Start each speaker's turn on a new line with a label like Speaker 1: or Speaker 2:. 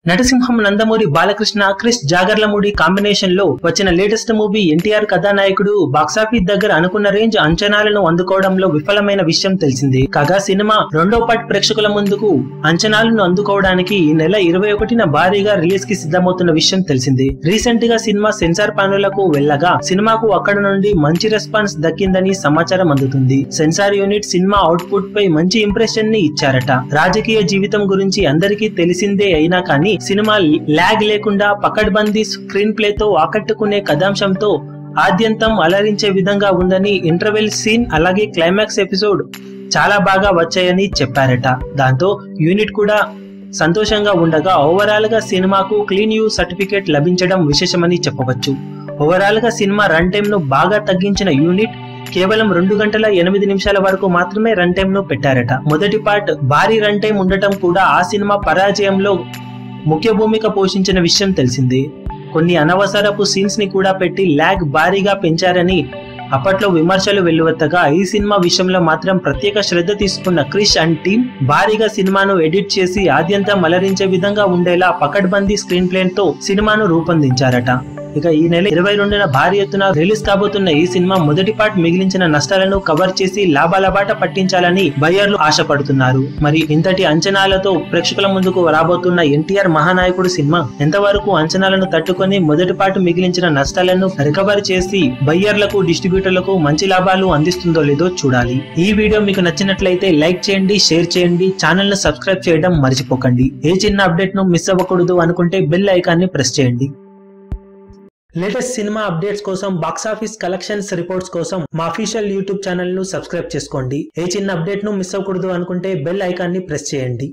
Speaker 1: నటసింహం Nandamuri Balakrishna Krish Jagarlamudi combination లో వచ్చిన latest movie NTR కథానాయకుడు బాక్సాఫీస్ దగ్గర అనుకున్న రేంజ్ అంచనాలను అందుకోవడంలో విఫలమైన విషయం తెలిసిందే. కాగా సినిమా రెండో పార్ట్ ప్రేక్షకుల ముందుకు అంచనాలను అందుకోవడానికి ఈ నెల 21న భారీగా రిలీజ్ కి సిద్ధమవుతున్న విషయం తెలిసిందే. రీసెంట్ గా సినిమా సెన్సార్ ప్యానెళ్లకు వెళ్లగా సినిమాకు అక్కడ నుండి మంచి రెస్పాన్స్ దక్కిందని సమాచారం అందుతుంది. సెన్సార్ యూనిట్ సినిమా అవుట్పుట్ పై మంచి ఇంప్రెషన్ ని ఇచ్చారట. రాజకీయ జీవితం గురించి అందరికీ తెలిసిందే అయినా కానీ సినిమా ల్యాగ్ లేకుండా పకడ్బందీ స్క్రీన్ ప్లే తో ఆకట్టుకునే కథాంశంతో ఆద్యంతం అలరించే విధంగా ఉందని, ఇంటర్వెల్ సీన్ అలాగే క్లైమాక్స్ ఎపిసోడ్ చాలా బాగా వచ్చాయని చెప్పారట. దాంతో యూనిట్ కూడా సంతోషంగా ఉండగా ఓవరాల్ గా సినిమాకు క్లీన్ యూ సర్టిఫికేట్ లభించడం విశేషమని చెప్పవచ్చు. ఓవరాల్ గా సినిమా రన్ టైమ్ ను బాగా తగ్గించిన యూనిట్ కేవలం 2 గంటల 8 నిమిషాల వరకు మాత్రమే రన్ టైమ్ ను పెట్టారట. మొదటి పార్ట్ భారీ రన్ టైమ్ ఉండటం కూడా ఆ సినిమా పరాజయంలో ముఖ్య భూమిక పోషించిన విషయం తెలిసిందే. కొన్ని అనవసరపు సీన్స్ ని కూడా పెట్టి ల్యాగ్ భారీగా పెంచారని అప్పట్లో విమర్శలు వెల్లువెత్తగా, ఈ సినిమా విషయంలో మాత్రం ప్రత్యేక శ్రద్ధ తీసుకున్న క్రిష్ అండ్ టీమ్ భారీగా సినిమాను ఎడిట్ చేసి ఆద్యంతం అలరించే విధంగా ఉండేలా పకడ్బందీ స్క్రీన్ ప్లే తో సినిమాను రూపొందించారట. ఇక ఈ నెల 22న భారీ ఎత్తున రిలీజ్ కాబోతున్న ఈ సినిమా మొదటి పార్ట్ మిగిలించిన నష్టాలను కవర్ చేసి లాభాల బాట పట్టించాలని బయ్యర్లు ఆశపడుతున్నారు. మరి ఇంతటి అంచనాలతో ప్రేక్షకుల ముందుకు రాబోతున్న ఎన్టీఆర్ మహానాయకుడు సినిమా ఎంతవరకు అంచనాలను తట్టుకొని మొదటి పార్ట్ మిగిలించిన నష్టాలను రికవర్ చేసి బయ్యర్లకు డిస్ట్రిబ్యూటర్లకు మంచి లాభాలు అందిస్తుందో లేదో చూడాలి. ఈ వీడియో మీకు నచ్చినట్లయితే లైక్ చేయండి, షేర్ చేయండి, ఛానల్ ను సబ్స్క్రైబ్ చేయడం మర్చిపోకండి. ఏ చిన్న అప్డేట్ ను మిస్ అవ్వకూడదు అనుకుంటే బెల్ ఐకాన్ ని ప్రెస్ చేయండి. లేటెస్ట్ సినిమా అప్డేట్స్ కోసం, బాక్సాఫీస్ కలెక్షన్స్ రిపోర్ట్స్ కోసం మా అఫీషియల్ యూట్యూబ్ ఛానల్ ను సబ్స్క్రైబ్ చేసుకోండి. ఏ చిన్న అప్డేట్ ను మిస్ అవ్వకూడదు అనుకుంటే బెల్ ఐకాన్ ని ప్రెస్ చేయండి.